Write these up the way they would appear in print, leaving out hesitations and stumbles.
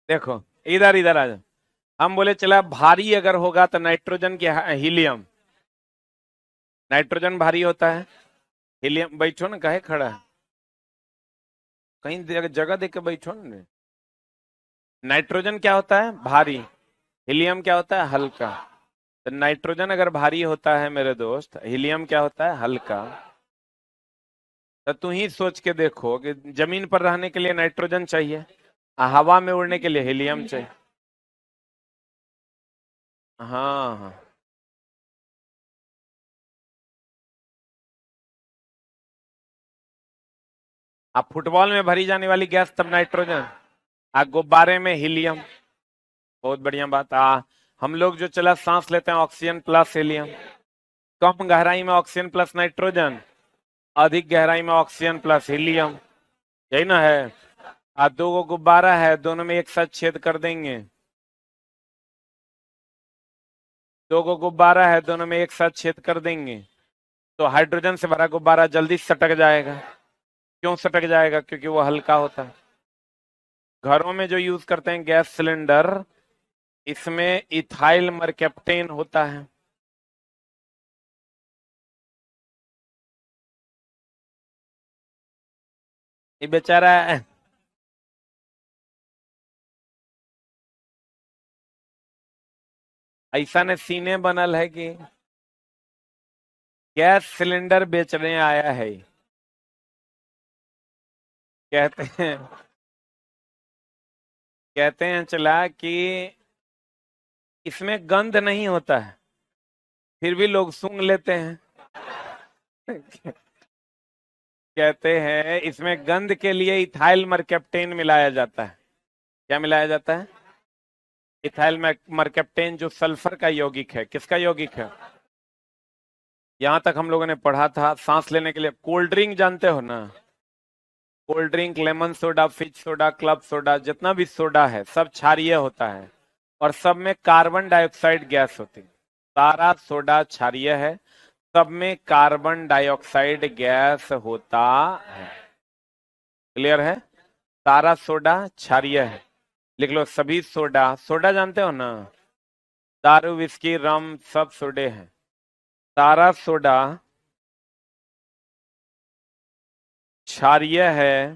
देखो, इधर इधर आ जाओ। हम बोले चला भारी अगर होगा तो नाइट्रोजन क्या है? हीलियम। नाइट्रोजन भारी होता है, हीलियम। बैठो ना, काहे खड़ा है? कहीं जगह देख के बैठो ना। नाइट्रोजन क्या होता है? भारी। हीलियम क्या होता है? हल्का। तो नाइट्रोजन अगर भारी होता है मेरे दोस्त, हीलियम क्या होता है? हल्का। तो तू ही सोच के देखो कि जमीन पर रहने के लिए नाइट्रोजन चाहिए, हवा में उड़ने के लिए हीलियम चाहिए। हाँ हाँ। अब फुटबॉल में भरी जाने वाली गैस तब नाइट्रोजन, गुब्बारे में हीलियम। बहुत बढ़िया बात। हम लोग जो चला सांस लेते हैं ऑक्सीजन प्लस हीलियम। कम गहराई में ऑक्सीजन प्लस नाइट्रोजन, अधिक गहराई में ऑक्सीजन प्लस हीलियम। यही ना है? दो गो गुब्बारा है, दोनों में एक साथ छेद कर देंगे। दो गो गुब्बारा है, दोनों में एक साथ छेद कर देंगे, तो हाइड्रोजन से भरा गुब्बारा जल्दी सटक जाएगा। क्यों सटक जाएगा? क्योंकि वो हल्का होता है। घरों में जो यूज करते हैं गैस सिलेंडर, इसमें इथाइल मरकैप्टेन होता है। ये बेचारा ऐसा ने सीने बनल है कि गैस सिलेंडर बेचने आया है। कहते हैं, कहते हैं चला कि इसमें गंध नहीं होता है, फिर भी लोग सूंघ लेते हैं। कहते हैं इसमें गंध के लिए इथाइल मरकैप्टेन मिलाया जाता है। क्या मिलाया जाता है? इथाइल मरकैप्टेन, जो सल्फर का यौगिक है। किसका यौगिक है? यहां तक हम लोगों ने पढ़ा था सांस लेने के लिए। कोल्ड ड्रिंक जानते हो ना? कोल्ड ड्रिंक, लेमन सोडा, फिज सोडा, क्लब सोडा, जितना भी सोडा है सब क्षारीय होता है, और सब में कार्बन डाइऑक्साइड गैस होती है। सारा सोडा क्षारीय है, सब में कार्बन डाइऑक्साइड गैस होता है। क्लियर है? सारा सोडा क्षारीय है। लिख लो, सभी सोडा। सोडा जानते हो ना? दारू, विस्की, रम, सब सोडे हैं। सारा सोडा क्षारीय है।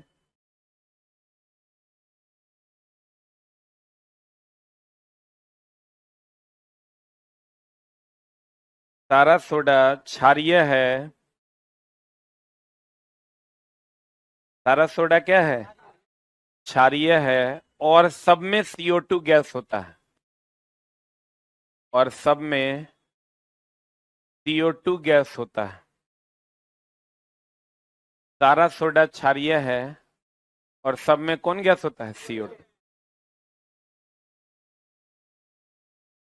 सारा सोडा क्षारीय है। सारा सोडा क्या है? क्षारीय है। और सब में CO2 गैस होता है। और सब में CO2 गैस होता है। सारा सोडा क्षारीय है, और सब में कौन गैस होता है? CO2।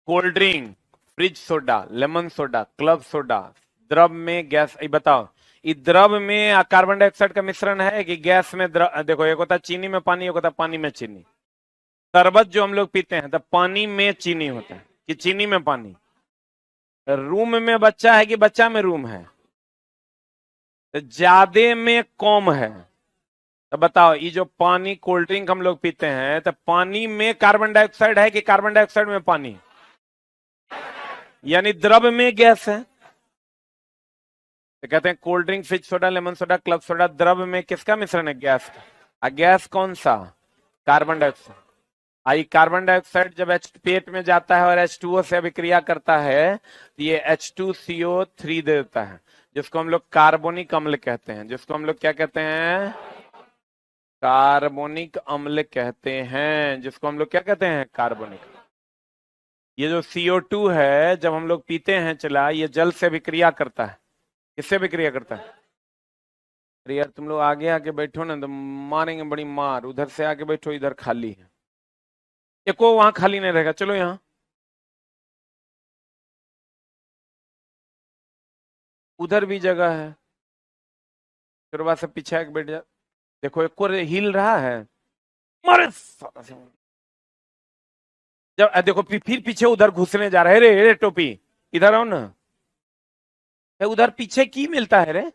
Cold drink, fridge soda, lemon soda, club soda, द्रव में गैस। ये बताओ, इस द्रव में कार्बन डाइऑक्साइड का मिश्रण है कि गैस में देखो, एक होता है चीनी में पानी, एक होता है पानी में चीनी। शरबत जो हम लोग पीते हैं तो पानी में चीनी होता है कि चीनी में पानी? रूम में बच्चा है कि बच्चा में रूम है? तो ज्यादा में कम है। तो बताओ, ये जो पानी कोल्ड ड्रिंक हम लोग पीते हैं, तो पानी में कार्बन डाइऑक्साइड है कि कार्बन डाइऑक्साइड में पानी? यानी द्रव में गैस है। तो कहते हैं कोल्ड ड्रिंक, फिज soda, lemon soda, club soda, द्रव में किसका मिश्रण है? गैस का। गैस कौन सा? Carbon dioxide. आई कार्बन डाइऑक्साइड जब पेट में जाता है और H2O से अभिक्रिया करता है, तो ये H2CO3 देता है, जिसको हम लोग कार्बोनिक अम्ल कहते हैं। जिसको हम लोग क्या कहते हैं? कार्बोनिक अम्ल कहते हैं। जिसको हम लोग क्या कहते हैं? कार्बोनिक। ये जो CO2 है, जब हम लोग पीते हैं चला, ये जल से अभिक्रिया करता है। किससे अभिक्रिया करता है? अरे यार, तुम लोग आगे आके बैठो ना तो मारेंगे बड़ी मार। उधर से आके बैठो, इधर खाली है। एको वहां खाली नहीं रहेगा, चलो यहाँ। उधर भी जगह है, शुरुआत से पीछे आके बैठ जा। देखो, एक और हिल रहा है। मारे साला से। जब देखो फिर पीछे उधर घुसने जा रहा है। रे रे टोपी, इधर आओ ना। उधर पीछे की मिलता है रे?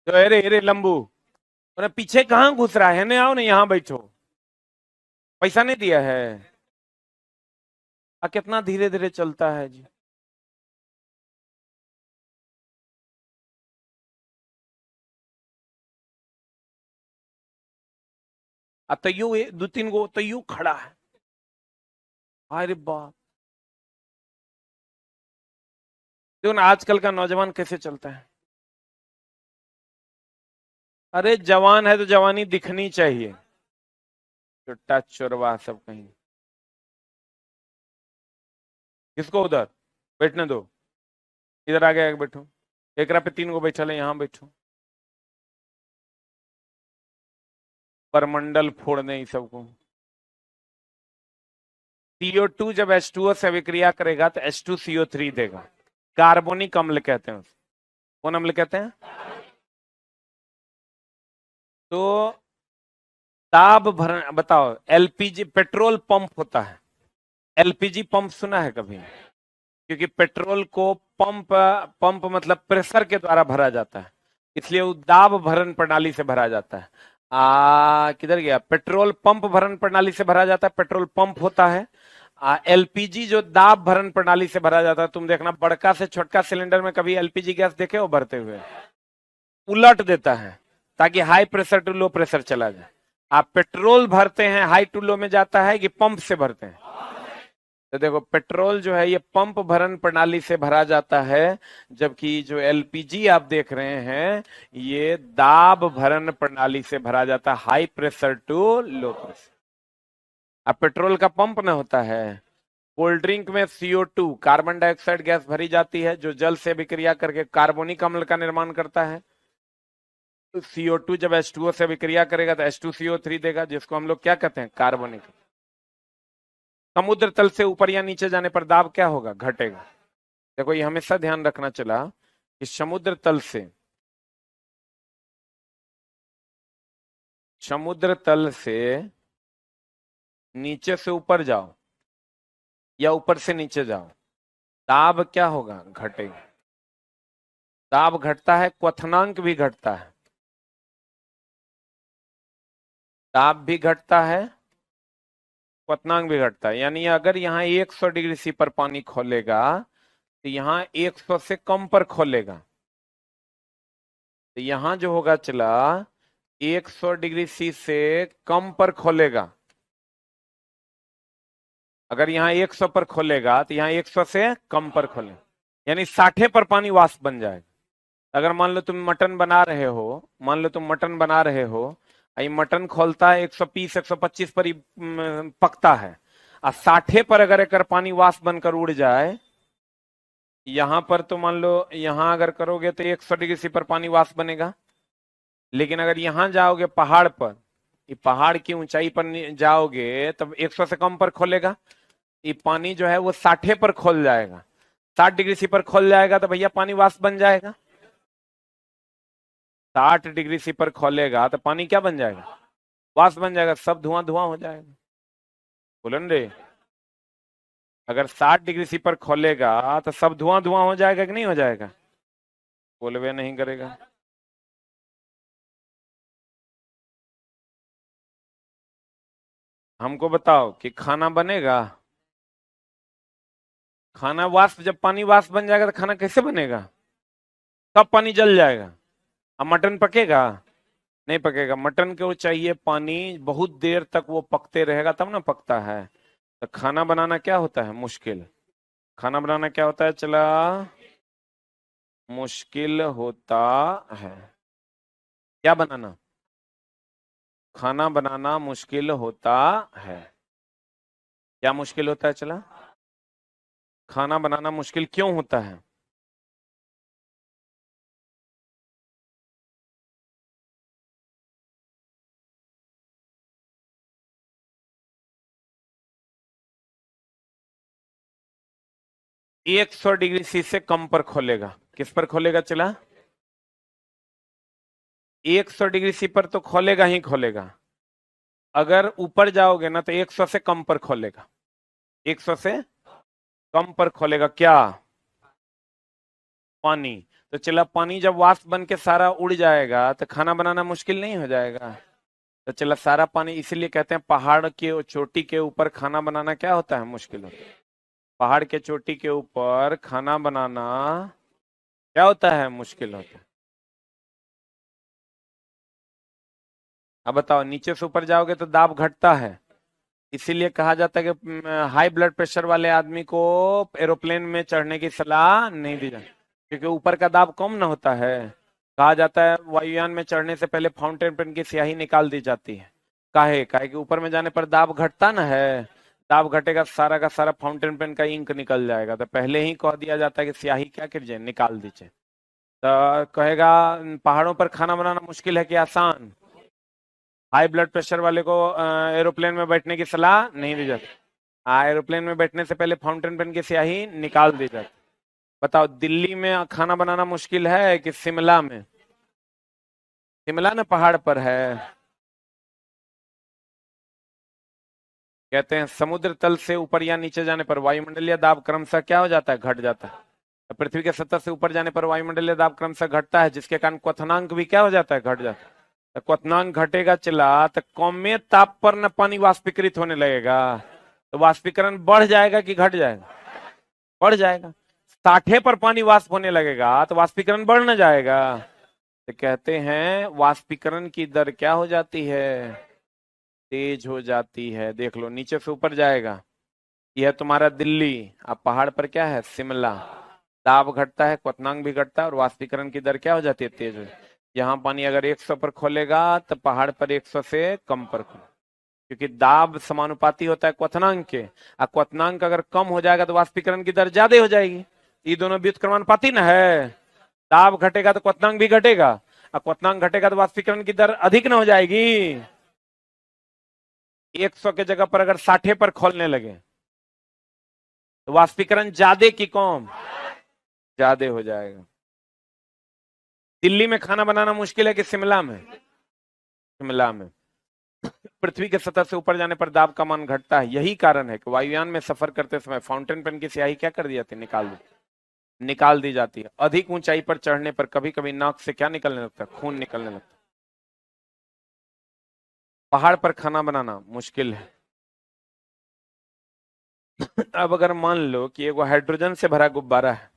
तो अरे अरे लंबू, अरे पीछे कहाँ घुस रहा है? ना आओ ना, यहाँ बैठो। पैसा नहीं दिया है। कितना धीरे धीरे चलता है जी। तैयो 2-3 गो तैयो खड़ा है। अरे बाप। देखो ना आजकल का नौजवान कैसे चलता है। अरे जवान है तो जवानी दिखनी चाहिए। चुट्टा चोरवा सब कहीं। किसको उधर बैठने दो। इधर आगे आगे बैठो। एकरा पे 3 गो बैठा है, यहाँ बैठो। परमंडल फोड़ने ही सबको। CO2 जब H2O से अभिक्रिया करेगा तो H2CO3 देगा। कार्बोनिक अम्ल कहते हैं। कौन अम्ल कहते हैं? तो ताप भरण बताओ। LPG पेट्रोल पंप होता है। LPG पंप सुना है कभी? क्योंकि पेट्रोल को पंप पंप मतलब प्रेशर के द्वारा भरा जाता है, इसलिए वो दाब भरण प्रणाली से भरा जाता है। किधर गया? पेट्रोल पंप भरण प्रणाली से भरा जाता है, पेट्रोल पंप होता है। LPG जो दाब भरण प्रणाली से भरा जाता है, तुम देखना बड़का से छोटका सिलेंडर में कभी LPG गैस देखे हो भरते हुए? उलट देता है ताकि high pressure to low pressure चला जाए। आप पेट्रोल भरते हैं हाई टू लो में जाता है कि पंप से भरते हैं? तो देखो पेट्रोल जो है ये पंप भरण प्रणाली से भरा जाता है, जबकि जो LPG आप देख रहे हैं ये दाब भरण प्रणाली से भरा जाता है, high pressure to low pressure. अब पेट्रोल का पंप ना होता है। कोल्ड ड्रिंक में CO2 कार्बन डाइऑक्साइड गैस भरी जाती है जो जल से विक्रिया करके कार्बोनिक अम्ल का निर्माण करता है। तो CO2 जब H2O से विक्रिया करेगा तो H2CO3 देगा, जिसको हम लोग क्या कहते हैं? कार्बोनिक। समुद्र तल से ऊपर या नीचे जाने पर दाब क्या होगा? घटेगा। देखो ये हमेशा ध्यान रखना चला कि समुद्र तल से नीचे से ऊपर जाओ या ऊपर से नीचे जाओ, दाब क्या होगा? घटेगा। दाब घटता है, क्वथनांक भी घटता है। दाब भी घटता है, क्वथनांक भी घटता है। यानी अगर यहाँ 100 डिग्री सी पर पानी खोलेगा तो यहाँ 100 से कम पर खोलेगा। तो यहाँ जो होगा चला 100 डिग्री सी से कम पर खोलेगा। अगर यहाँ 100 पर खोलेगा तो यहाँ 100 से कम पर खोले, यानी 60 पर पानी वाष्प बन जाएगा। अगर मान लो तुम मटन बना रहे हो, ये मटन खोलता है 120 125 पर ही पकता है। और 60 पर अगर एक पानी वाष्प बनकर उड़ जाए, यहां पर तो मान लो यहां अगर करोगे तो 100 डिग्री सी पर पानी वाष्प बनेगा। लेकिन अगर यहां जाओगे पहाड़ पर, ये पहाड़ की ऊंचाई पर जाओगे तब 100 से कम पर खोलेगा, ये पानी जो है वो 60 पर खोल जाएगा। 60 डिग्री सी पर खोल जाएगा तो भैया पानी वाष्प बन जाएगा। 60 डिग्री सी पर खोलेगा तो पानी क्या बन जाएगा? वाष्प बन जाएगा, सब धुआं धुआं हो जाएगा। बोलन रे, अगर 60 डिग्री सी पर खोलेगा तो सब धुआं धुआं हो जाएगा कि नहीं हो जाएगा? बोलवे नहीं करेगा। हमको बताओ कि खाना बनेगा? खाना वाष्प, जब पानी वाष्प बन जाएगा तो खाना कैसे बनेगा? सब पानी जल जाएगा। अब मटन पकेगा? नहीं पकेगा। मटन को चाहिए पानी, बहुत देर तक वो पकते रहेगा तब ना पकता है। तो खाना बनाना क्या होता है? मुश्किल। खाना बनाना क्या होता है चला? मुश्किल होता है। क्या बनाना? खाना बनाना मुश्किल होता है। क्या मुश्किल होता है चला? खाना बनाना मुश्किल क्यों होता है? एक 100 डिग्री सी से कम पर खोलेगा। किस पर खोलेगा चला? 100 डिग्री सी पर तो खोलेगा ही खोलेगा। अगर ऊपर जाओगे ना तो 100 से कम पर खोलेगा। 100 से कम पर खोलेगा क्या? पानी। तो चला पानी जब वाष्प बन के सारा उड़ जाएगा तो खाना बनाना मुश्किल नहीं हो जाएगा? तो चला सारा पानी, इसीलिए कहते हैं पहाड़ के चोटी के ऊपर खाना बनाना क्या होता है, मुश्किल होता है। पहाड़ के चोटी के ऊपर खाना बनाना क्या होता है, मुश्किल होता है। अब बताओ, नीचे से ऊपर जाओगे तो दाब घटता है, इसीलिए कहा जाता है कि हाई ब्लड प्रेशर वाले आदमी को एरोप्लेन में चढ़ने की सलाह नहीं दी जाती, क्योंकि ऊपर का दाब कम ना होता है। कहा जाता है वायुयान में चढ़ने से पहले फाउंटेन पेन की स्याही निकाल दी जाती है। काहे काहे कि ऊपर में जाने पर दाब घटता ना है, दाब घटेगा सारा का सारा फाउंटेन पेन का इंक निकल जाएगा, तो पहले ही कह दिया जाता है कि स्याही क्या कीजिए, निकाल दीजिए। तो कहेगा पहाड़ों पर खाना बनाना मुश्किल है कि आसान। हाई ब्लड प्रेशर वाले को एरोप्लेन में बैठने की सलाह नहीं दी जाती। हाँ, एरोप्लेन में बैठने से पहले फाउंटेन पेन की स्याही निकाल दी जाती। बताओ, दिल्ली में खाना बनाना मुश्किल है कि शिमला में? शिमला ना पहाड़ पर है। कहते हैं समुद्र तल से ऊपर या नीचे जाने पर वायुमंडलीय दाब क्रमशः क्या हो जाता है, घट जाता है। पृथ्वी के सतह से ऊपर जाने पर वायुमंडलीय दाब क्रमशः घटता है, जिसके कारण क्वथनांक भी क्या हो जाता है, घट जाता है। तो क्वथनांक घटेगा चला तो कौमे ताप पर न पानी वाष्पीकृत होने लगेगा, तो वाष्पीकरण बढ़ जाएगा कि घट जाएगा, बढ़ जाएगा। 60 पर पानी वाष्प होने लगेगा तो वाष्पीकरण बढ़ न जाएगा। तो कहते हैं वाष्पीकरण की दर क्या हो जाती है, तेज हो जाती है। देख लो, नीचे से ऊपर जाएगा, यह तुम्हारा दिल्ली, अब पहाड़ पर क्या है, शिमला। दाब घटता है, क्वथनांक भी घटता है और वाष्पीकरण की दर क्या हो जाती है, तेज हो। यहाँ पानी अगर 100 पर खोलेगा तो पहाड़ पर 100 से कम पर खोले, क्योंकि दाब समानुपाती होता है क्वथनांक के, और क्वथनांक अगर कम हो जाएगा तो वाष्पीकरण की दर ज्यादा हो जाएगी। ये दोनों व्युत्क्रमानुपाती ना है। दाब घटेगा तो क्वथनांक भी घटेगा, और क्वथनांक घटेगा तो वाष्पीकरण की दर अधिक ना हो जाएगी। 100 के जगह पर अगर 60 पर खोलने लगे तो वाष्पीकरण ज्यादा की कम, ज्यादा हो जाएगा। दिल्ली में खाना बनाना मुश्किल है कि शिमला में? शिमला में। पृथ्वी के सतह से ऊपर जाने पर दाब का मान घटता है, यही कारण है कि वायुयान में सफर करते समय फाउंटेन पेन की स्याही क्या कर दी जाती है, निकाल दी जाती है। अधिक ऊंचाई पर चढ़ने पर कभी कभी नाक से क्या निकलने लगता है, खून निकलने लगता है। पहाड़ पर खाना बनाना मुश्किल है। अब अगर मान लो कि एगो हाइड्रोजन से भरा गुब्बारा है,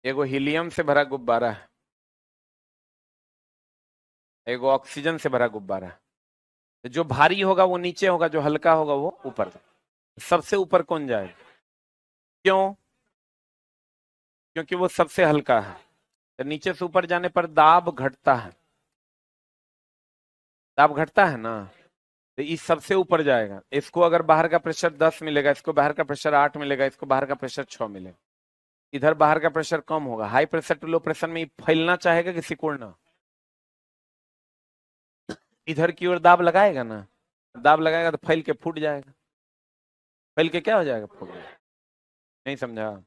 एगो हीलियम से भरा गुब्बारा है, एगो ऑक्सीजन से भरा गुब्बारा है, तो जो भारी होगा वो नीचे होगा, जो हल्का होगा वो ऊपर। सबसे ऊपर कौन जाएगा? क्यों? क्योंकि वो सबसे हल्का है। तो नीचे से ऊपर जाने पर दाब घटता है, दाब घटता है ना, तो इस सबसे ऊपर जाएगा। इसको अगर बाहर का प्रेशर 10 मिलेगा, इसको बाहर का प्रेशर 8 मिलेगा, इसको बाहर का प्रेशर 6 मिलेगा। इधर बाहर का प्रेशर कम होगा, high pressure to low pressure में फैलना चाहेगा कि सिकुड़ना? इधर की ओर दाब लगाएगा ना, दाब लगाएगा तो फैल के फूट जाएगा। फैल के क्या हो जाएगा, फूट जाएगा। नहीं समझा?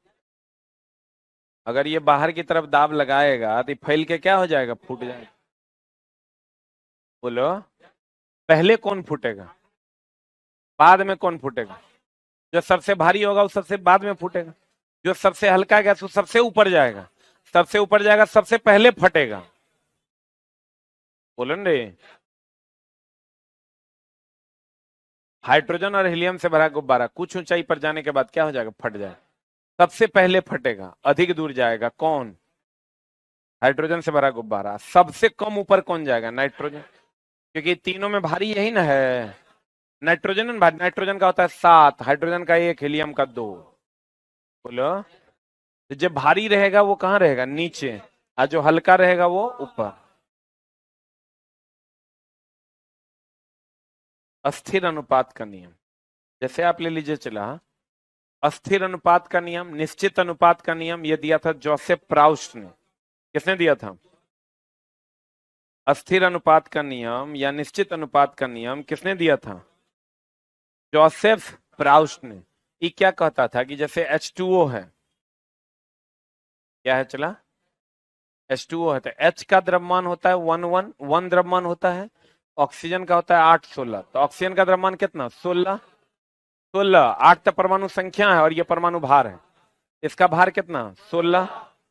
अगर ये बाहर की तरफ दाब लगाएगा तो फैल के क्या हो जाएगा, फूट जाएगा। बोलो, पहले कौन फूटेगा, बाद में कौन फूटेगा? जो सबसे भारी होगा वो सबसे बाद में फूटेगा, जो सबसे हल्का गया वो सबसे ऊपर जाएगा, सबसे ऊपर जाएगा सबसे पहले फटेगा। बोलो रे। हाइड्रोजन और हीलियम से भरा गुब्बारा कुछ ऊंचाई पर जाने के बाद क्या हो जाएगा, फट जाएगा। सबसे पहले फटेगा, अधिक दूर जाएगा कौन, हाइड्रोजन से भरा गुब्बारा। सबसे कम ऊपर कौन जाएगा, नाइट्रोजन, क्योंकि तीनों में भारी यही ना है, नाइट्रोजन। नाइट्रोजन का होता है 7, हाइड्रोजन का 1, हीलियम का 2। बोलो, तो जो भारी रहेगा वो कहाँ रहेगा, नीचे, और जो हल्का रहेगा वो ऊपर। अस्थिर अनुपात का नियम, जैसे आप ले लीजिए चला, अस्थिर अनुपात का नियम, निश्चित अनुपात का नियम, ये दिया था जोसेफ प्राउस्ट ने। किसने दिया था? अस्थिर अनुपात का नियम या निश्चित अनुपात का नियम किसने दिया था? जोसेफ प्राउस्ट ने। ये क्या कहता था कि जैसे H2O है, क्या है चला, H2O है, तो H का द्रव्यमान होता है 1 द्रव्यमान होता है, ऑक्सीजन का होता है 8 16। तो ऑक्सीजन का द्रव्यमान कितना, 16। 8 तो परमाणु संख्या है और ये परमाणु भार है, इसका भार कितना, 16।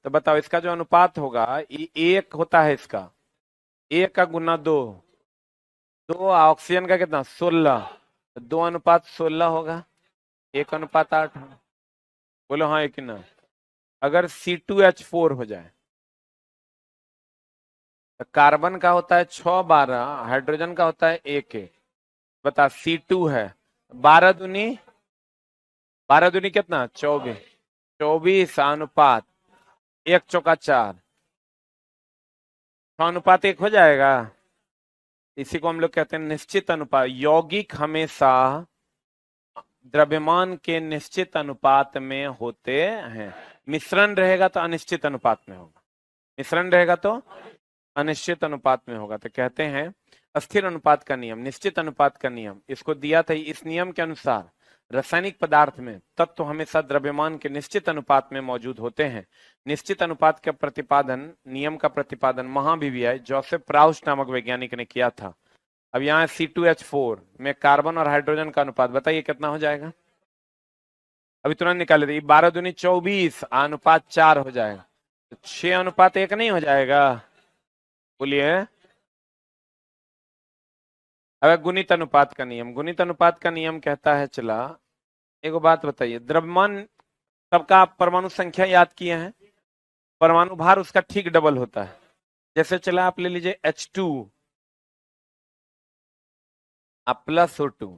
तो बताओ इसका जो अनुपात होगा, ये एक होता है इसका, एक का गुना दो, दो ऑक्सीजन का कितना 16, 2:16 होगा, 1:8। बोलो हाँ एक ना। अगर C2H4 हो जाए तो कार्बन का होता है 6-12, हाइड्रोजन का होता है 1-1। बता C2 है, 12 दूनी, 12 दूनी कितना 24, 24 अनुपात 1:4, 6:1 हो जाएगा। इसी को हम लोग कहते हैं निश्चित अनुपात। यौगिक हमेशा द्रव्यमान के निश्चित अनुपात में होते हैं। मिश्रण रहेगा तो अनिश्चित अनुपात में होगा, मिश्रण रहेगा तो अनिश्चित अनुपात में होगा। तो कहते हैं अस्थिर अनुपात का नियम, निश्चित अनुपात का नियम, इसको दिया था। इस नियम के अनुसार रासायनिक पदार्थ में तत्व हमेशा द्रव्यमान के निश्चित अनुपात में मौजूद होते हैं। निश्चित अनुपात का प्रतिपादन, नियम का प्रतिपादन महाविभीय जोसेफ प्राउस नामक वैज्ञानिक ने किया था। अब यहाँ C2H4 में कार्बन और हाइड्रोजन का अनुपात बताइए कितना हो जाएगा। अभी तुरंत निकाल लेते, 12 दूनी 24, अनुपात 4 हो जाएगा, तो 6:1 नहीं हो जाएगा। बोलिए। अब गुणित अनुपात का नियम, गुणित अनुपात का नियम कहता है, चला एक बात बताइए, द्रव्यमान सबका आप परमाणु संख्या याद किए हैं, परमाणु भार उसका ठीक डबल होता है। जैसे चला आप ले लीजिए H2 आप प्लस O2,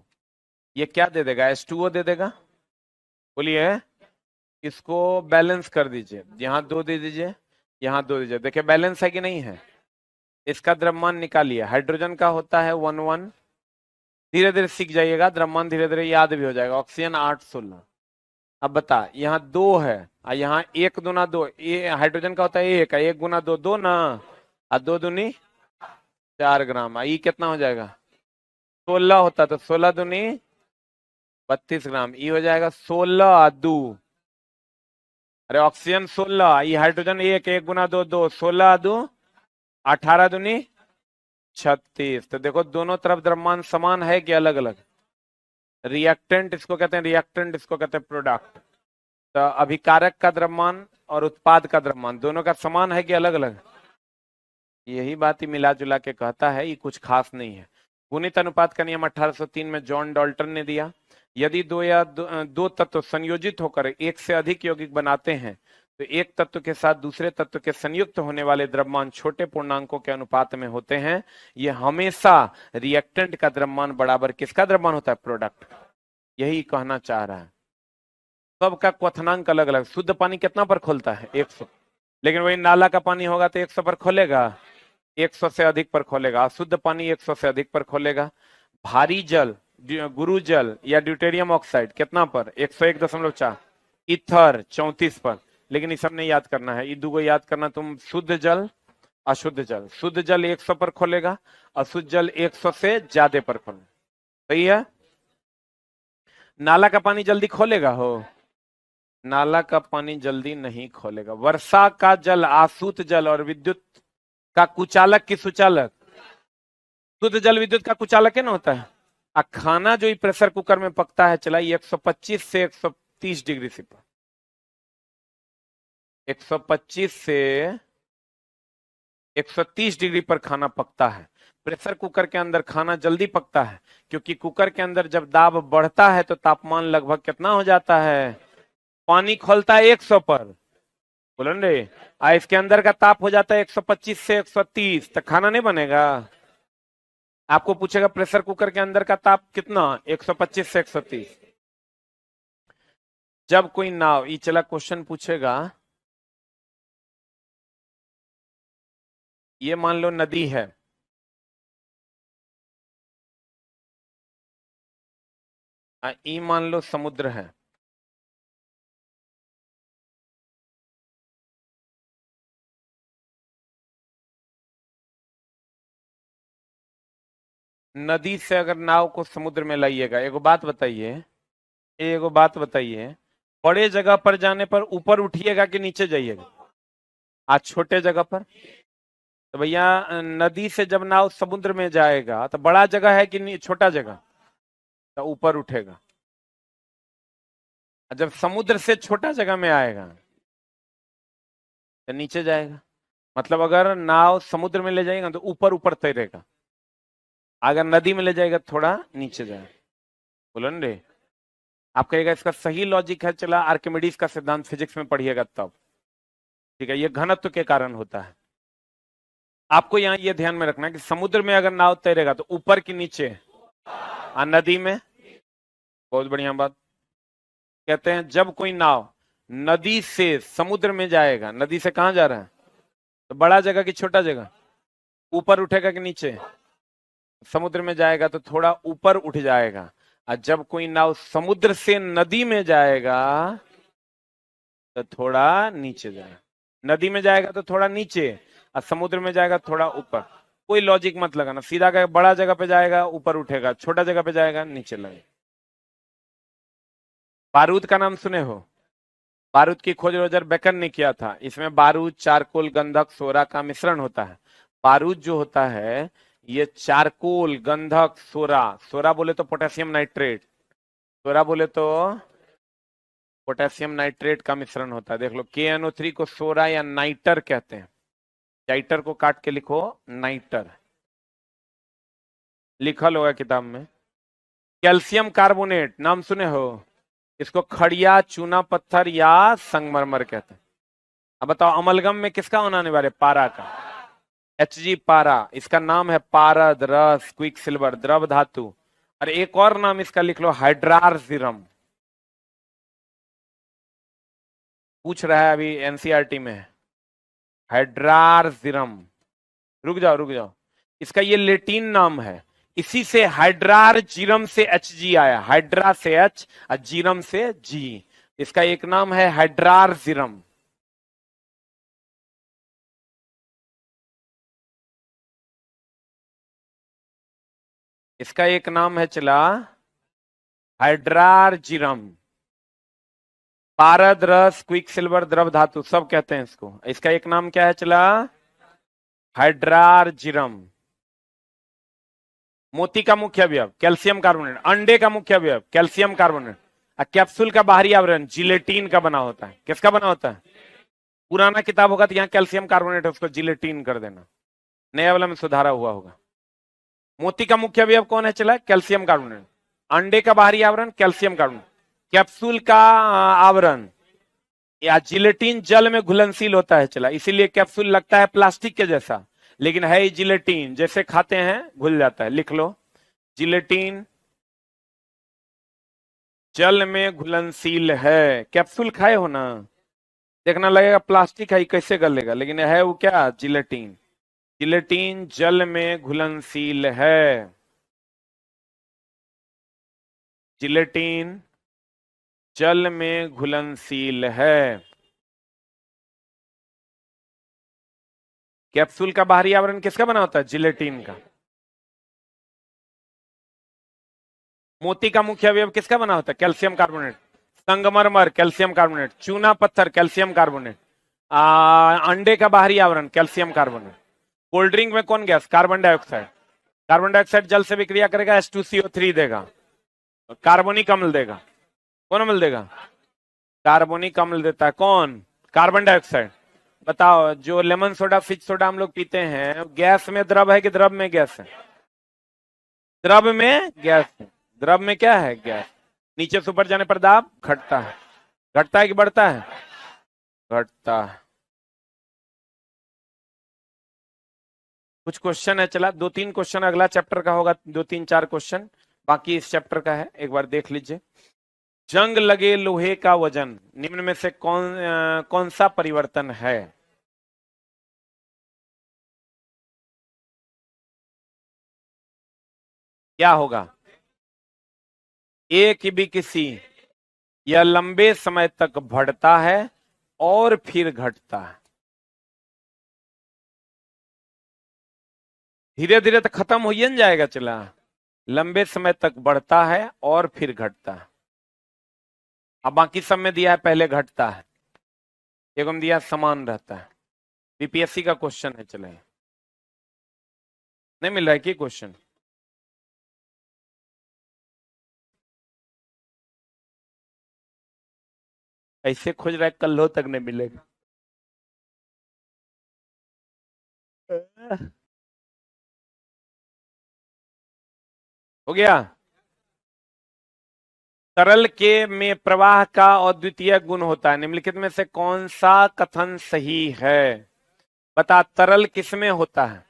ये क्या दे देगा H2O दे देगा। बोलिए। इसको बैलेंस कर दीजिए, यहाँ 2 दे दीजिए, यहाँ 2 दीजिए, देखिए बैलेंस है कि नहीं है। इसका द्रव्यमान निकालिए, हाइड्रोजन का होता है 1:1, धीरे धीरे सीख जाइएगा, द्रव्यमान धीरे धीरे याद भी हो जाएगा। ऑक्सीजन 8:16। अब बता, यहाँ 2 है और यहाँ 1×2, ये हाइड्रोजन का होता है 1, 1×2 2 ना, और 2 दूनी 4 ग्राम, ये कितना हो जाएगा 16 होता, तो 16 दूनी 32 ग्राम, ये हो जाएगा 16×2। अरे ऑक्सीजन 16, ये हाइड्रोजन 1, 1×2 2, 16×2 18 दूनी 36। तो देखो दोनों तरफ द्रव्यमान समान है कि अलग अलग। रिएक्टेंट इसको कहते हैं, रिएक्टेंट इसको कहते हैं प्रोडक्ट। तो अभिकारक का द्रव्यमान और उत्पाद का द्रव्यमान दोनों का समान है कि अलग अलग। यही बात ही मिला जुला के कहता है, ये कुछ खास नहीं है। गुणित अनुपात का नियम 1803 में जॉन डाल्टन ने दिया। यदि दो तत्व संयोजित होकर एक से अधिक यौगिक बनाते हैं तो एक तत्व के साथ दूसरे तत्व के संयुक्त होने वाले द्रव्यमान छोटे पूर्णांकों के अनुपात में होते हैं। यह हमेशा रिएक्टेंट का द्रव्यमान बराबर किसका द्रव्यमान होता है, प्रोडक्ट। यही कहना चाह रहा है। सबका क्वथनांक अलग अलग। शुद्ध पानी कितना पर खोलता है 100, लेकिन वही नाला का पानी होगा तो 100 पर खोलेगा, 100 से अधिक पर खोलेगा। शुद्ध पानी 100 से अधिक पर खोलेगा। भारी जल, गुरु जल या ड्यूटेरियम ऑक्साइड कितना पर, 101.4। इथर 34 पर। लेकिन ये सब नहीं याद करना है, ये दो याद करना तुम, शुद्ध जल अशुद्ध जल। शुद्ध जल 100 पर खोलेगा, अशुद्ध जल 100 से ज्यादा पर खोलेगा। सही है। नाला का पानी जल्दी खोलेगा हो, नाला का पानी जल्दी नहीं खोलेगा। वर्षा का जल आसूत जल और विद्युत का कुचालक की सुचालक। शुद्ध जल विद्युत का कुचालक है ना होता है। आ खाना जो प्रेशर कुकर में पकता है, चलाइए 125 से 130 डिग्री से, 125 से 130 डिग्री पर खाना पकता है। प्रेशर कुकर के अंदर खाना जल्दी पकता है क्योंकि कुकर के अंदर जब दाब बढ़ता है तो तापमान लगभग कितना हो जाता है, पानी खोलता है 100 पर, बोलो रे, इसके अंदर का ताप हो जाता है 125 से 130, तो खाना नहीं बनेगा। आपको पूछेगा प्रेशर कुकर के अंदर का ताप कितना, 125 से 130। जब कोई नाव, ये चला क्वेश्चन पूछेगा, ये मान लो नदी है, ये मान लो समुद्र है। नदी से अगर नाव को समुद्र में लाइएगा, एगो बात बताइए, एगो बात बताइए, बड़े जगह पर जाने पर ऊपर उठिएगा कि नीचे जाइएगा, आज छोटे जगह पर। तो भैया नदी से जब नाव समुद्र में जाएगा तो बड़ा जगह है कि छोटा जगह, तो ऊपर उठेगा। जब समुद्र से छोटा जगह में आएगा तो नीचे जाएगा। मतलब अगर नाव समुद्र में ले जाएगा तो ऊपर ऊपर तैरेगा, अगर नदी में ले जाएगा तो थोड़ा नीचे जाएगा। बोलो ना रे। आप कहेगा इसका सही लॉजिक है, चला आर्किमिडीज का सिद्धांत फिजिक्स में पढ़िएगा तब। ठीक है, ये घनत्व के कारण होता है। आपको यहाँ ये ध्यान में रखना है कि समुद्र में अगर नाव तैरेगा तो ऊपर की नीचे, और नदी में। बहुत बढ़िया बात। कहते हैं जब कोई नाव नदी से समुद्र में जाएगा, नदी से कहां जा रहा है, तो बड़ा जगह कि छोटा जगह, ऊपर उठेगा कि नीचे, समुद्र में जाएगा तो थोड़ा ऊपर उठ जाएगा। और जब कोई नाव समुद्र से नदी में जाएगा तो थोड़ा नीचे जाएगा। नदी में जाएगा तो थोड़ा नीचे, और समुद्र में जाएगा थोड़ा ऊपर। कोई लॉजिक मत लगाना, सीधा का बड़ा जगह पे जाएगा ऊपर उठेगा, छोटा जगह पे जाएगा नीचे लगेगा। बारूद का नाम सुने हो? बारूद की खोज रॉजर बेकन ने किया था। इसमें बारूद, चारकोल, गंधक, सोरा का मिश्रण होता है। बारूद जो होता है ये चारकोल, गंधक, सोरा, सोरा बोले तो पोटेशियम नाइट्रेट, सोरा बोले तो पोटेशियम नाइट्रेट का मिश्रण होता है। देख लो, KNO3 को सोरा या नाइटर कहते हैं। नाइटर को काट के लिखो नाइटर, लिखल होगा किताब में। कैल्शियम कार्बोनेट नाम सुने हो? इसको खड़िया, चूना पत्थर या संगमरमर कहते हैं। अब बताओ अमलगम में किसका होना अनिवार्य? पारा का। Hg पारा। इसका नाम है पारद, रस, क्विक सिल्वर, द्रव धातु। और एक और नाम इसका लिख लो, हाइड्रारजिरम। पूछ रहा है अभी एनसीईआरटी में, हाइड्रारजिरम। रुक जाओ रुक जाओ, इसका ये लेटिन नाम है। इसी से हाइड्रारजिरम से Hg आया, हाइड्रा से H और जीरम से G। इसका एक नाम है हाइड्रारजिरम। इसका एक नाम है चला हाइड्रारजिरम। पारद, रस, क्विक सिल्वर, द्रव धातु सब कहते हैं इसको। इसका एक नाम क्या है चला? हाइड्रारजिरम। मोती का मुख्य अवयव कैल्शियम कार्बोनेट। अंडे का मुख्य अवयव कैल्शियम कार्बोनेट। और कैप्सूल का बाहरी आवरण जिलेटिन का बना होता है। किसका बना होता है? पुराना किताब होगा तो यहाँ कैल्शियम कार्बोनेट है, उसको जिलेटिन कर देना, नया वाला में सुधारा हुआ होगा। मोती का मुख्य अवयव कौन है चला? Calcium carbonate. अंडे का बाहरी आवरण कैल्शियम कार्बोनेट। कैप्सूल का आवरण या जिलेटिन जल में घुलनशील होता है चला, इसीलिए कैप्सूल लगता है प्लास्टिक के जैसा, लेकिन है जिलेटिन, जैसे खाते हैं घुल जाता है। लिख लो, जिलेटिन जल में घुलनशील है। कैप्सूल खाए हो ना, देखना लगेगा प्लास्टिक है कैसे गलेगा, लेकिन है वो क्या? जिलेटिन। जिलेटिन जल में घुलनशील है। जिलेटिन जल में घुलनशील है। कैप्सूल का बाहरी आवरण किसका बना होता है? जिलेटिन का। मोती का मुख्य अवयव किसका बना होता है? Calcium carbonate. संगमरमर कैल्शियम कार्बोनेट। चूना पत्थर कैल्शियम कार्बोनेट। अंडे का बाहरी आवरण कैल्शियम कार्बोनेट। कोल्ड ड्रिंक में कौन gas? Carbon dioxide. Carbon dioxide जल से विक्रिया करेगा, H2CO3 देगा, कार्बोनिक अम्ल देगा। कौन अम्ल देगा? कार्बोनिक अम्ल देता है कौन? Carbon dioxide. बताओ, जो लेमन सोडा, फिश सोडा हम लोग पीते हैं, गैस में द्रव है कि द्रव में गैस है? द्रव में गैस है। द्रव में क्या है? गैस। नीचे से ऊपर जाने पर दाब घटता है। घटता है कि बढ़ता है? घटता है। कुछ क्वेश्चन है चला, 2-3 क्वेश्चन अगला चैप्टर का होगा, 2-3-4 क्वेश्चन बाकी इस चैप्टर का है, एक बार देख लीजिए। जंग लगे लोहे का वजन निम्न में से कौन सा परिवर्तन है? क्या होगा? एक भी किसी, यह लंबे समय तक बढ़ता है और फिर घटता है। धीरे धीरे तो खत्म हो ही न जाएगा चला, लंबे समय तक बढ़ता है और फिर घटता है। अब बाकी सब में दिया है पहले घटता है, एवं दिया समान रहता है। बीपीएससी का क्वेश्चन है चले, नहीं मिल रहा है कि क्वेश्चन? ऐसे खोज रहा है, कल तक नहीं मिलेगा। हो गया। तरल के में प्रवाह का अद्वितीय गुण होता है, निम्नलिखित में से कौन सा कथन सही है? बता, तरल किसमें होता है?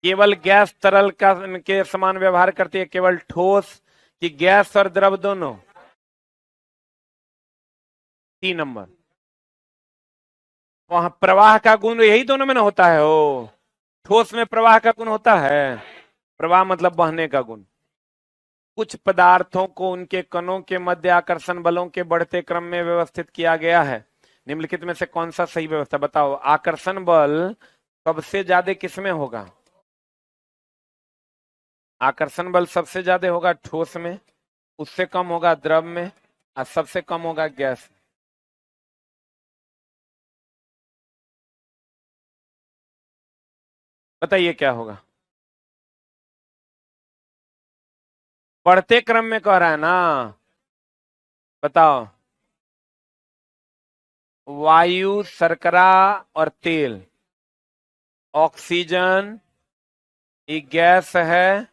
केवल गैस तरल का के समान व्यवहार करती है, केवल ठोस कि गैस और द्रव दोनों? 3 नंबर। वहां प्रवाह का गुण यही दोनों में ना होता है। हो, ठोस में प्रवाह का गुण होता है। प्रवाह मतलब बहने का गुण। कुछ पदार्थों को उनके कणों के मध्य आकर्षण बलों के बढ़ते क्रम में व्यवस्थित किया गया है, निम्नलिखित में से कौन सा सही व्यवस्था? बताओ, आकर्षण बल सबसे ज्यादा किसमें होगा? आकर्षण बल सबसे ज्यादा होगा ठोस में, उससे कम होगा द्रव में, और सबसे कम होगा गैस। बताइए क्या होगा? बढ़ते क्रम में कह रहा है ना। बताओ, वायु, शर्करा और तेल। ऑक्सीजन ये गैस है,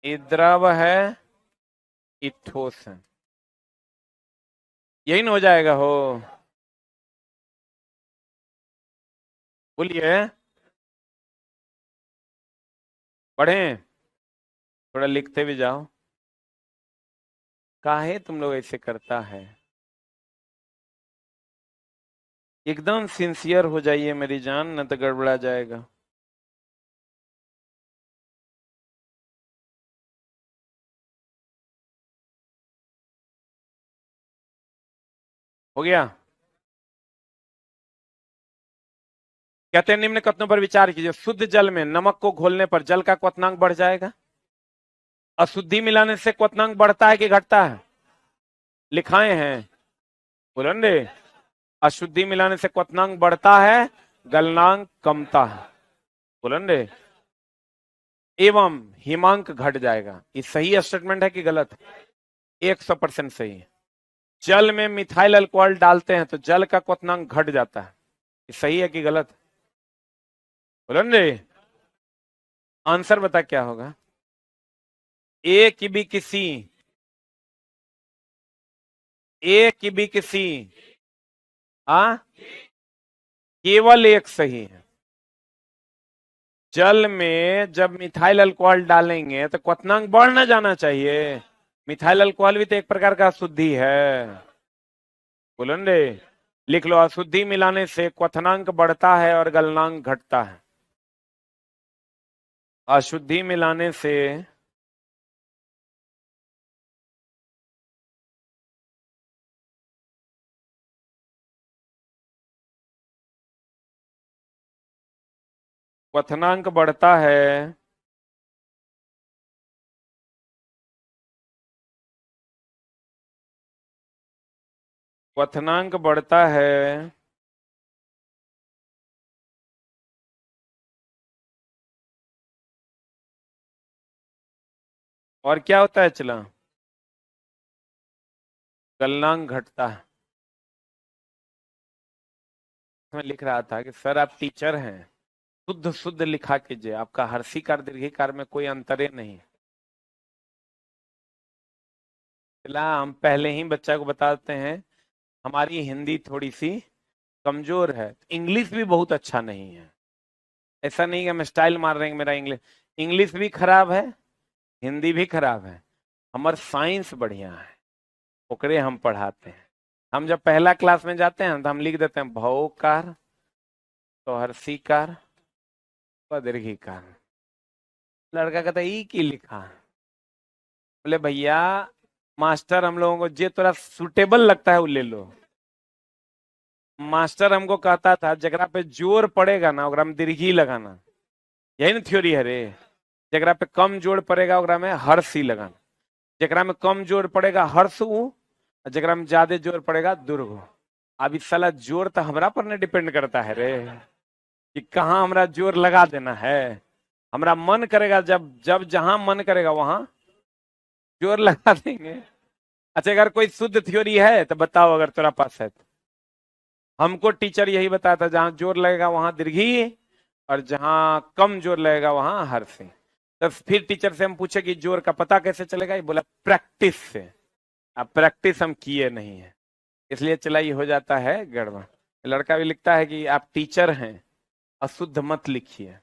ये द्रव है, ये ठोस है। यही ना हो जाएगा? हो, बोलिए। पढ़ें? थोड़ा लिखते भी जाओ। काहे तुम लोग ऐसे करता है? एकदम सिंसियर हो जाइए मेरी जान, न तो गड़बड़ा जाएगा। हो गया? कहते हैं निम्न कथनों पर विचार कीजिए। शुद्ध जल में नमक को घोलने पर जल का क्वथनांक बढ़ जाएगा। अशुद्धि मिलाने से क्वथनांक बढ़ता है कि घटता है? लिखाए हैं, बोलो रे। अशुद्धि मिलाने से क्वथनांक बढ़ता है, गलनांक कमता है। बोलो रे। एवं हिमांक घट जाएगा। ये सही स्टेटमेंट है कि गलत? 100% सही है। जल में मिथाइल अल्कोहल डालते हैं तो जल का क्वथनांक घट जाता है। ये सही है कि गलत? बोलो रे। आंसर बता क्या होगा? एक की भी किसी आ केवल एक सही है। जल में जब मिथाइल अल्कोहल डालेंगे तो क्वथनांक बढ़ ना जाना चाहिए। मिथाइल अल्कोहल भी तो एक प्रकार का अशुद्धि है। बोलो रे। लिख लो, अशुद्धि मिलाने से क्वथनांक बढ़ता है और गलनांक घटता है। अशुद्धि मिलाने से क्वथनांक बढ़ता है क्वथनांक बढ़ता है और क्या होता है चला? गलनांक घटता है। मैं लिख रहा था कि सर आप टीचर हैं, शुद्ध शुद्ध लिखा कीजिए, आपका हर्षिकार दीर्घिकार में कोई अंतरे नहीं। चला, हम पहले ही बच्चा को बताते हैं हमारी हिंदी थोड़ी सी कमजोर है, इंग्लिश भी बहुत अच्छा नहीं है। ऐसा नहीं कि हम स्टाइल मार रहे हैं मेरा इंग्लिश, इंग्लिश भी खराब है, हिंदी भी खराब है। हमार साइंस बढ़िया है, ओकरे हम पढ़ाते हैं। हम जब पहला क्लास में जाते हैं तो हम लिख देते हैं भौकार, तो हर्षिकार, तो दीर्घिकार। लड़का कहता है ई की लिखा? बोले भैया मास्टर हम लोगों को जे थोड़ा सुटेबल लगता है वो ले लो। मास्टर हमको कहता था जगरा पे जोर पड़ेगा ना ओकरा में दीर्घी लगाना। यही ना थ्योरी है रे। जगरा पे कम जोर पड़ेगा ओकरा में हर्ष ही लगाना। जगरा में कम जोर पड़ेगा हर्ष ऊ, जगरा में ज्यादा जोर पड़ेगा दुर्ग। अब इस साला जोर तो हमरा पर नहीं डिपेंड करता है रे, कि कहाँ हमरा जोर लगा देना है। हमरा मन करेगा जब जब जहां मन करेगा वहां जोर लगा देंगे। अच्छा, अगर कोई शुद्ध थ्योरी है तो बताओ, अगर तेरा पास है तो। हमको टीचर यही बताया था जहां जोर लगेगा वहां दीर्घी, और जहां कम जोर लगेगा वहां हर से। तो फिर टीचर से हम पूछे कि जोर का पता कैसे चलेगा, ये बोला प्रैक्टिस से। अब प्रैक्टिस हम किए नहीं है, इसलिए चलाई हो जाता है गड़बड़। लड़का भी लिखता है कि आप टीचर हैं, अशुद्ध मत लिखिए।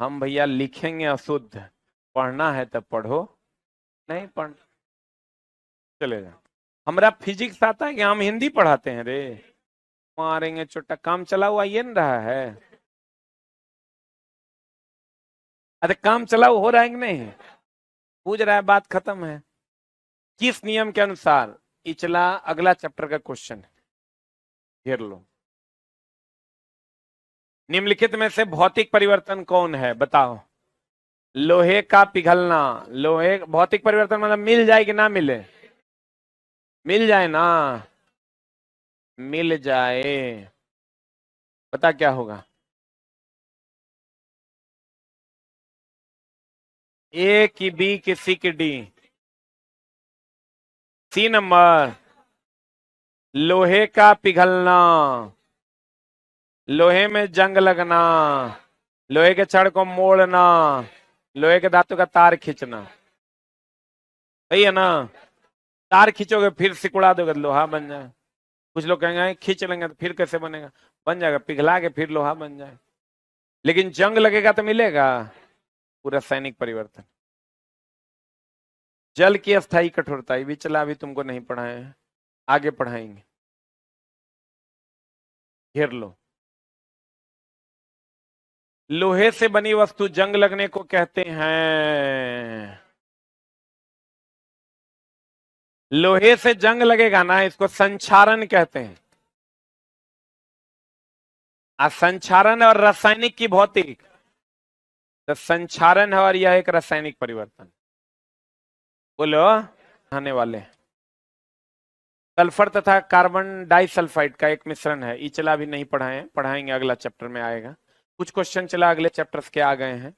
हम भैया लिखेंगे अशुद्ध, पढ़ना है तब पढ़ो, नहीं पढ़ चलेगा। हमारा फिजिक्स आता है कि हम हिंदी पढ़ाते हैं रे, मारेंगे छोटा काम चला हुआ ये नहीं रहा है। अरे काम चला हुआ हो रहा है कि नहीं, पूछ रहा है, बात खत्म है। किस नियम के अनुसार, इचला अगला चैप्टर का क्वेश्चन घेर लो। निम्नलिखित में से भौतिक परिवर्तन कौन है, बताओ। लोहे का पिघलना, लोहे भौतिक परिवर्तन मतलब मिल जाए कि ना मिले, मिल जाए ना, मिल जाए, पता क्या होगा। ए की बी की सी की डी। सी नंबर, लोहे का पिघलना, लोहे में जंग लगना, लोहे के छड़ को मोड़ना, लोहे के धातु का तार खींचना, सही है ना। तार खींचोगे फिर सिकुड़ा दोगे तो लोहा बन जाए। कुछ लोग कहेंगे खींच लेंगे तो फिर कैसे बनेगा, बन जाएगा, पिघला के फिर लोहा बन जाए। लेकिन जंग लगेगा तो मिलेगा, पूरा रासायनिक परिवर्तन। जल की अस्थायी कठोरता, ये भी चला, अभी तुमको नहीं पढ़ाए हैं, आगे पढ़ाएंगे, घेर लो। लोहे से बनी वस्तु जंग लगने को कहते हैं, लोहे से जंग लगेगा ना, इसको संक्षारण कहते हैं। संक्षारण और रासायनिक की भौतिक, तो संक्षारण है और यह एक रासायनिक परिवर्तन। बोलो आने वाले, सल्फर तथा कार्बन डाइसल्फाइड का एक मिश्रण है, ये चला भी नहीं पढ़ाए, पढ़ाएंगे अगला चैप्टर में आएगा। कुछ क्वेश्चन चला अगले चैप्टर्स के आ गए हैं,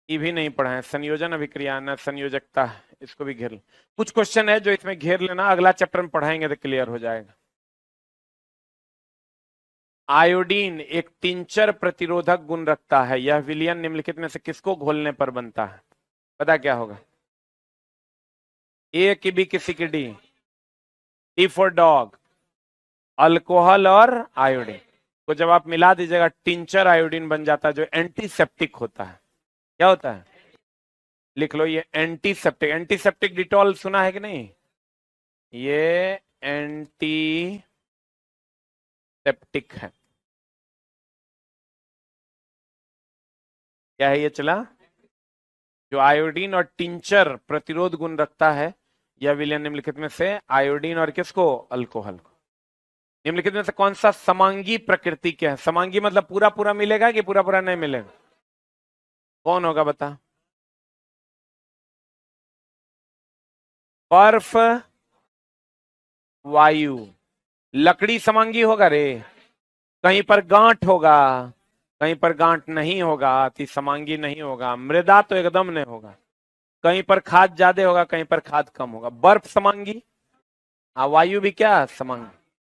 ये भी नहीं पढ़ाए। संयोजन अभिक्रिया न संयोजकता, इसको भी घेर लो। कुछ क्वेश्चन है जो इसमें घेर लेना, अगला चैप्टर में पढ़ाएंगे तो क्लियर हो जाएगा। आयोडीन एक टिंचर प्रतिरोधक गुण रखता है, यह विलयन निम्नलिखित में से किसको घोलने पर बनता है, पता क्या होगा। ए की बी की सी की D. D for dog, alcohol और आयोडीन को जब आप मिला दीजिएगा टिंचर आयोडीन बन जाता है, जो एंटीसेप्टिक होता है। क्या होता है, लिख लो, ये एंटीसेप्टिक। एंटीसेप्टिक डिटॉल सुना है कि नहीं, ये एंटीसेप्टिक है। क्या है ये चला, जो आयोडीन और टिंचर प्रतिरोध गुण रखता है, यह विलयन निम्नलिखित में से आयोडीन और किसको, अल्कोहल को। निम्नलिखित में से कौन सा समांगी प्रकृति के है, समांगी मतलब पूरा पूरा मिलेगा कि पूरा पूरा नहीं मिलेगा, कौन होगा बता। बर्फ, वायु। लकड़ी समांगी होगा रे, कहीं पर गांठ होगा, कहीं पर गांठ नहीं होगा, अति समांगी नहीं होगा। मृदा तो एकदम नहीं होगा, कहीं पर खाद ज्यादा होगा, कहीं पर खाद कम होगा। बर्फ समांगी, वायु भी क्या समांगी।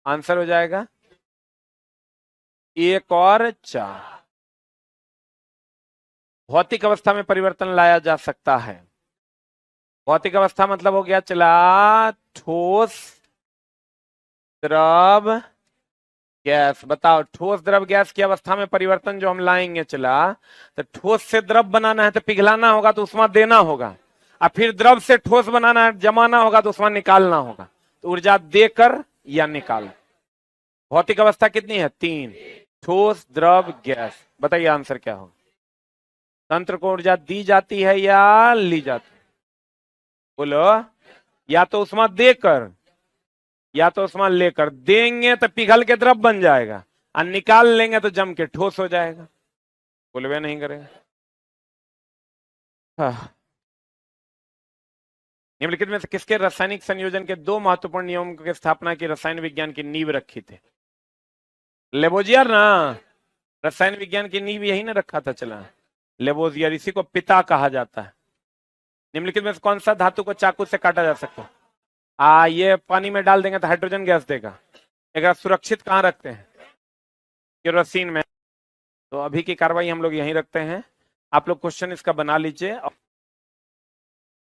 आंसर हो जाएगा 1 और 4। भौतिक अवस्था में परिवर्तन लाया जा सकता है। भौतिक अवस्था मतलब हो गया चला, ठोस, द्रव, गैस। बताओ ठोस द्रव गैस की अवस्था में परिवर्तन जो हम लाएंगे चला, तो ठोस से द्रव बनाना है तो पिघलाना होगा, तो उष्मा देना होगा, और फिर द्रव से ठोस बनाना है, जमाना होगा, तो उष्मा निकालना होगा। तो ऊर्जा देकर या निकाल। भौतिक अवस्था कितनी है, 3, ठोस, द्रव, गैस। बताइए आंसर क्या होगा। तंत्र को ऊर्जा दी जाती है या ली जाती है, बोलो। या तो उष्मा देकर या तो उष्मा लेकर। देंगे तो पिघल के द्रव बन जाएगा, और निकाल लेंगे तो जम के ठोस हो जाएगा। बोलवे नहीं करेगा। निम्नलिखित में से किसके रासायनिक संयोजन के 2 महत्वपूर्ण नियमों की स्थापना की रसायन विज्ञान की नींव रखी थी। लेबोजियर ना, रसायन विज्ञान की नींव यही ना रखा था चला, लेबोजियर, इसी को पिता कहा जाता है। निम्नलिखित में से कौन सा धातु को चाकू से काटा जा सकता है। ये पानी में डाल देंगे तो हाइड्रोजन गैस देगा। एक सुरक्षित कहाँ रखते हैं, केरोसिन में। तो अभी की कार्रवाई हम लोग यहीं रखते हैं। आप लोग क्वेश्चन इसका बना लीजिए।